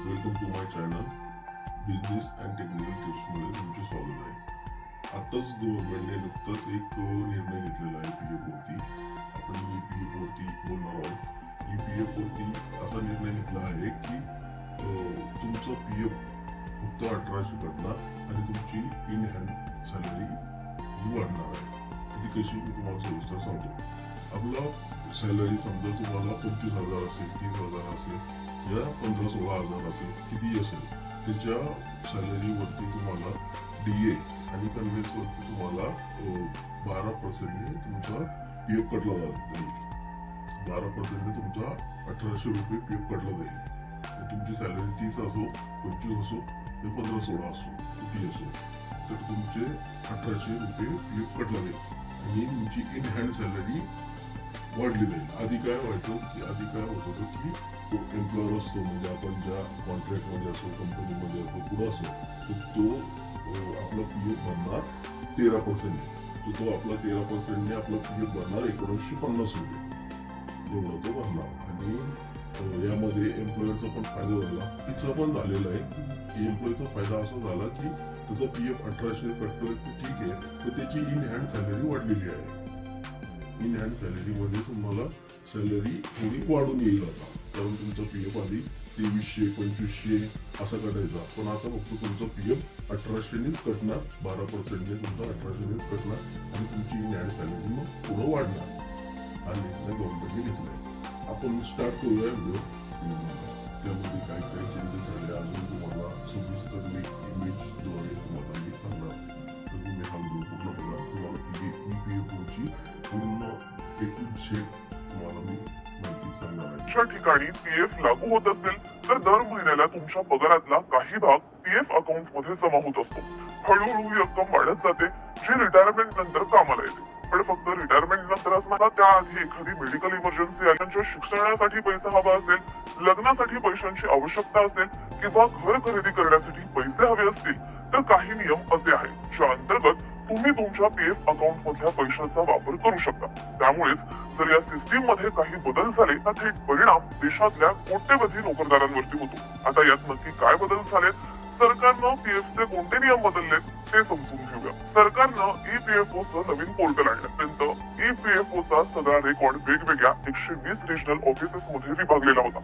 Welcome to my channel business and technical tips मध्ये तुमचे स्वागत आहे. आताच गव्हर्नमेंटने नुकताच एक निर्णय घेतलेला आहे पीएफ वरती. आपण ईपीएफ वरती बोलणार आहोत. ईपीएफ वरती असा निर्णय घेतला आहे की तुमचं पीएफ फक्त 1800 कटणार आणि तुमची इन हँड सॅलरी ही वाढणार आहे. ती कशी मी तुम्हाला सविस्तर सांगतो. आपला सॅलरी समजा तुम्हाला 25,000 असेल, 30,000 असेल या 15-16,000 असेल, किती असेल त्याच्या सॅलरीवरती तुम्हाला डीए आणि कन्व्हेन्स वरती तुम्हाला 12% तुमचा पीएफ कटला जाईल. 12% तुमचा 1800 रुपये पीएफ कटला जाईल. तुमची सॅलरी 30 असो, 25 असो, 15-16 असो, किती असो, तर तुमचे 1800 रुपये पीएफ कटला जाईल आणि तुमची इन हँड सॅलरी वाढली जाईल. आधी काय व्हायचं की आधी काय होत होतं की तो एम्प्लॉयर असतो, म्हणजे आपण ज्या कॉन्ट्रॅक्टमध्ये असो, कंपनीमध्ये असो, पुढे असो, तर तो आपला पीएफ भरणार 13%. तो आपला 13% आपला पीएफ भरणार 1950 रुपये एवढा तो भरणार. आणि यामध्ये एम्प्लॉयरचा पण फायदा झाला, तिचा पण झालेला आहे की एम्प्लॉयचा फायदा असा झाला की त्याचा पीएफ 1800 कटतोय ठीक आहे, तर त्याची इन हँड सॅलरी वाढलेली आहे. इन हँड सॅलरी मध्ये तुम्हाला सॅलरी थोडी वाढून येईल आता, कारण तुमचा पीएफ आधी 2300-2500 असा कटायचा, पण आता फक्त तुमचा पीएफ 1800नेच कटणार. 12%ने तुमचा 1800नेच कटणार आणि तुमची इन हँड सॅलरी मग पुढे वाढणार. हा निर्णय गव्हर्नमेंटने घेतलाय. आपण स्टार्ट करूया व्हिडिओ. त्यामध्ये काय काय चेंजेस झाले अजून तुम्हाला सविस्तर इमेजद्वारे तुम्हाला मी सांगणार. तर तुम्ही हा व्हिडिओ पूर्ण बघा. तुम्हाला ईपीएफची पूर्ण तुम्हाला मी माहिती सांगणार आहे. अशा ठिकाणी पीएफ लागू होत असेल तर दर महिन्याला तुमच्या पगारातला काही भाग पीएफ अकाउंट मध्ये जमा होत असतो. हळूहळू ही रक्कम वाढत जाते, जी रिटायरमेंट नंतर कामाला येते. पण फक्त रिटायरमेंट नंतरच नका, त्याआधी एखादी मेडिकल इमर्जन्सी आली, त्यांच्या शिक्षणासाठी पैसा हवा असेल, लग्नासाठी पैशांची आवश्यकता असेल किंवा घर खरेदी करण्यासाठी पैसे हवे असतील, तर काही नियम असे आहेत ज्या अंतर्गत तुम्ही तुमच्या पीएफ अकाउंट मधल्या पैशाचा वापर करू शकता. त्यामुळेच जर या सिस्टीम मध्ये काही बदल झाले तर थेट परिणाम देशातल्या कोट्यवधी नोकरदारांवरती होतो. आता यात नक्की काय बदल झालेत, सरकारनं पीएफचे कोणते नियम बदललेत ते समजून घेऊया. सरकारनं ईपीएफओचं नवीन पोर्टल आणल्यापर्यंत ईपीएफओचा सगळा रेकॉर्ड वेगवेगळ्या 120 रिजनल ऑफिसेस मध्ये विभागलेला होता.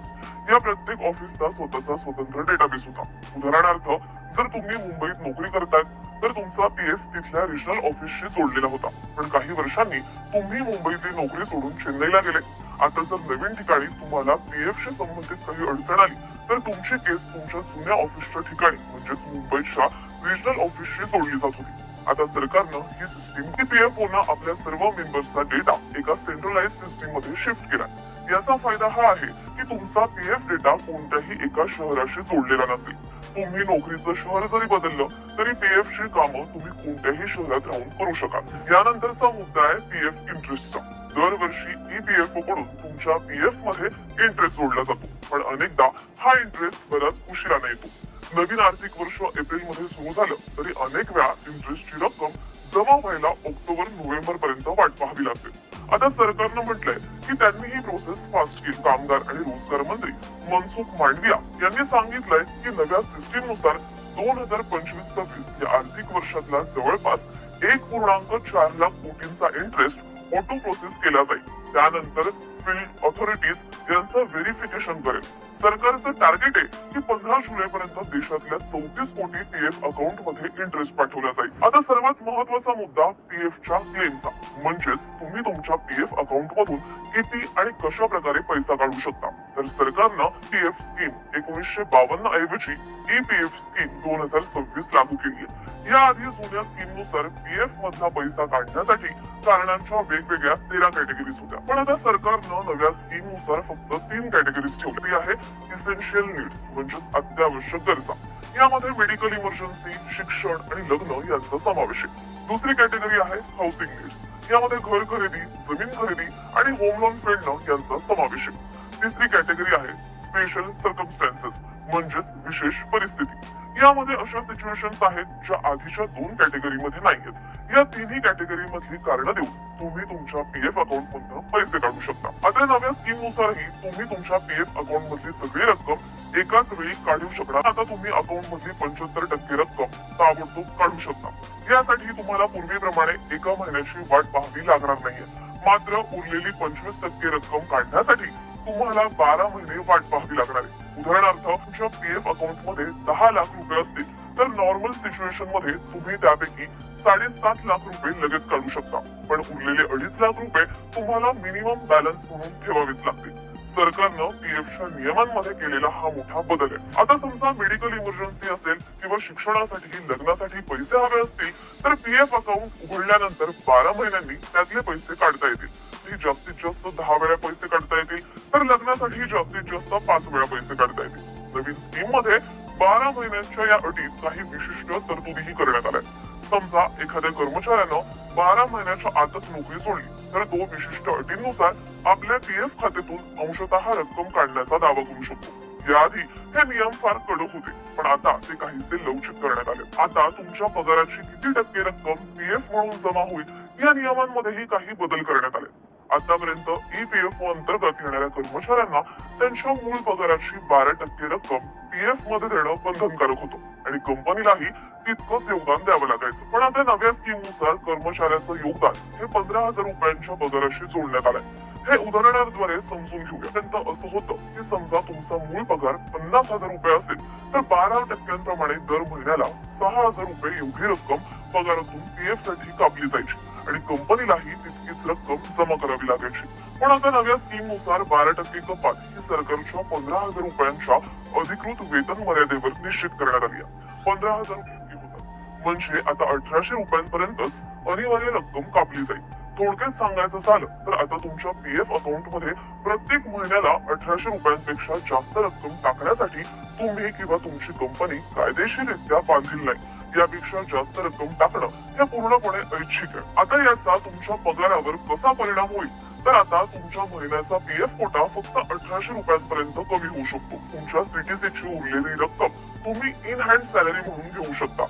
या प्रत्येक ऑफिसचा स्वतःचा स्वतंत्र डेटाबेस होता. उदाहरणार्थ, जर तुम्ही मुंबईत नोकरी करताय तर तुमचा पीएफ तिथल्या रिजनल ऑफिसशी जोडलेला होता. पण काही वर्षांनी तुम्ही मुंबईतली नोकरी सोडून चेन्नईला गेले. आता जर नवीन ठिकाणी तुम्हाला पीएफशी संबंधित काही अडचण आली तर तुमची केस तुमच्या जुन्या ऑफिसच्या ठिकाणी म्हणजेच मुंबईच्या रिजनल ऑफिसशी जोडली जात होती. आता सरकारनं ही सिस्टीम पीएफओनं आपल्या सर्व मेंबर्सचा डेटा एका सेंट्रलाइज सिस्टीम मध्ये शिफ्ट केला. याचा फायदा हा आहे की तुमचा पीएफ डेटा कोणत्याही एका शहराशी जोडलेला नसेल. तुम्ही नोकरीचं शहर जरी बदललं तरी पीएफ ची कामं तुम्ही कोणत्याही शहरात राहून करू शकाल. यानंतरचा मुद्दा आहे पीएफ इंटरेस्टचा. दरवर्षी ईपीएफओ कडून तुमच्या पीएफ मध्ये इंटरेस्ट जोडला जातो, पण अनेकदा हा इंटरेस्ट बराच उशिराने येतो. नवीन आर्थिक वर्ष एप्रिल मध्ये सुरू झालं तरी अनेक वेळा इंटरेस्टची रक्कम जमा व्हायला ऑक्टोबर-नोव्हेंबर पर्यंत वाट पाहावी लागते. आता सरकारनं म्हटलंय की त्यांनी ही प्रोसेस फास्ट केली. कामगार आणि रोजगार मंत्री मनसुख मांडविया यांनी सांगितलंय की नव्या सिस्टीम नुसार 2025-26 या आर्थिक वर्षातला जवळपास 1.4 लाख कोटींचा इंटरेस्ट ऑटो प्रोसेस केला जाईल. त्यानंतर फील्ड ऑथॉरिटीज यांचं व्हेरिफिकेशन करेल. सरकारचं टार्गेट आहे की 15 जुलै पर्यंत देशातल्या 34 कोटी पीएफ अकाउंट मध्ये इंटरेस्ट पाठवला जाईल. आता सर्वात महत्वाचा मुद्दा पीएफच्या क्लेमचा, म्हणजेच तुम्ही तुमच्या पीएफ अकाउंट मधून किती आणि कशा प्रकारे पैसा काढू शकता. तर सरकारनं पीएफ स्कीम 1952 ऐवजी ईपीएफ स्कीम 2026 लागू केली आहे. याआधी जुन्या स्कीम नुसार पीएफ मधला पैसा काढण्यासाठी कारणांच्या वेगवेगळ्या 13 कॅटेगरीज होत्या, पण आता सरकारनं नव्या स्कीम नुसार फक्त 3 कॅटेगरीज ठेवली आहे. इसेन्शियल नीड्स म्हणजेच अत्यावश्यक गरजा, यामध्ये मेडिकल इमर्जन्सी, शिक्षण आणि लग्न यांचा समावेश आहे. दुसरी कॅटेगरी आहे हाऊसिंग नीड्स, यामध्ये घर खरेदी, जमीन खरेदी आणि होम लोन फेडणं यांचा समावेश आहे. तिसरी कॅटेगरी आहे स्पेशल सर्कमस्टॅन्सेस म्हणजेच विशेष परिस्थिती. यामध्ये अशा सिच्युएशन्स आहेत ज्या आधीच्या 2 कॅटेगरीमध्ये नाहीयेत. या तिन्ही कॅटेगरी मधली कारण देऊन तुम्ही तुमच्या पीएफ अकाउंट मधून पैसे काढू शकता. आता नव्या स्कीम नुसारही तुम्ही तुमच्या पीएफ अकाउंट मधली सगळी रक्कम एकाच वेळी काढू शकणार. आता तुम्ही अकाउंट मधली 75% रक्कम ताबडतोब काढू शकता. यासाठी तुम्हाला पूर्वीप्रमाणे एका महिन्याची वाट पाहावी लागणार नाहीये. मात्र उरलेली 25% रक्कम काढण्यासाठी तुम्हाला 12 महिने वाट पाहावी लागणार आहे. उदाहरणार्थ तुमच्या पीएफ अकाउंट मध्ये 10 लाख रुपये असतील तर नॉर्मल सिच्युएशन मध्ये तुम्ही त्यापैकी 7.5 लाख रुपये लगेच काढू शकता. पण उरलेले 2.5 लाख रुपये तुम्हाला मिनिमम बॅलन्स म्हणून ठेवावेच लागतील. सरकारनं पीएफच्या नियमांमध्ये केलेला हा मोठा बदल आहे. आता समजा मेडिकल इमर्जन्सी असेल किंवा शिक्षणासाठी लग्नासाठी पैसे हवे असतील तर पीएफ अकाउंट उघडल्यानंतर 12 महिन्यांनी त्यातले पैसे काढता येतील. जास्तीत जास्त 10 वेळा पैसे काढता येतील तर लग्नासाठी जास्तीत जास्त 5 वेळा पैसे काढता येतील. नवीन स्कीम मध्ये 12 महिन्यांच्या या अटीत काही विशिष्ट तरतुदीही करण्यात आल्या. समजा एखाद्या कर्मचाऱ्यानं 12 महिन्याच्या आतच नोकरी सोडली तर तो विशिष्ट अटींनुसार आपल्या पीएफ खात्यातून अंशतः रक्कम काढण्याचा दावा करू शकतो. याआधी हे नियम फार कडक होते पण आता ते काहीसे लवचिक करण्यात आले. आता तुमच्या पगाराची किती टक्के रक्कम पीएफ म्हणून जमा होईल या नियमांमध्येही काही बदल करण्यात आले. आतापर्यंत ईपीएफ अंतर्गत येणाऱ्या कर्मचाऱ्यांना त्यांच्या मूळ पगाराची 12% रक्कम पीएफ मध्ये देणं बंधनकारक होतं आणि कंपनीलाही तितकंच योगदान द्यावं लागायचं. पण आता नव्या स्कीम नुसार कर्मचाऱ्याचं योगदान हे 15,000 रुपयांच्या पगाराशी जोडण्यात आलंय. हे उदाहरणाद्वारे समजून घेऊया. त्यानंतर असं होतं की समजा तुमचा मूळ पगार 50,000 रुपये असेल तर 12% दर महिन्याला 6,000 रुपये एवढी रक्कम पगारातून पीएफ साठी कापली जायची आणि कंपनीलाही तितकीच रक्कम जमा करावी लागायची. पण आता नव्या स्कीम नुसार 12% कपात ही सरकारच्या 15,000 रुपयांच्या अधिकृत वेतन मर्यादेवर निश्चित करण्यात आली आहे. 15,000 रुपये होतात म्हणजे आता 1,800 रुपयांपर्यंतच अनिवार्य रक्कम कापली जाईल. थोडक्यात सांगायचं झालं तर आता तुमच्या पीएफ अकाउंट मध्ये प्रत्येक महिन्याला 1,800 रुपयांपेक्षा जास्त रक्कम टाकण्यासाठी तुम्ही किंवा तुमची कंपनी कायदेशीररित्या बांधील नाही. यापेक्षा जास्त रक्कम टाकणं हे पूर्णपणे ऐच्छिक आहे. आता याचा तुमच्या पगारावर कसा परिणाम होईल तर आता तुमच्या महिन्याचा पीएफ कोटा फक्त 1,800 रुपयांपर्यंत कमी होऊ शकतो. तुमच्या सीटीसीची उरलेली रक्कम तुम्ही इन हँड सॅलरी म्हणून घेऊ शकता.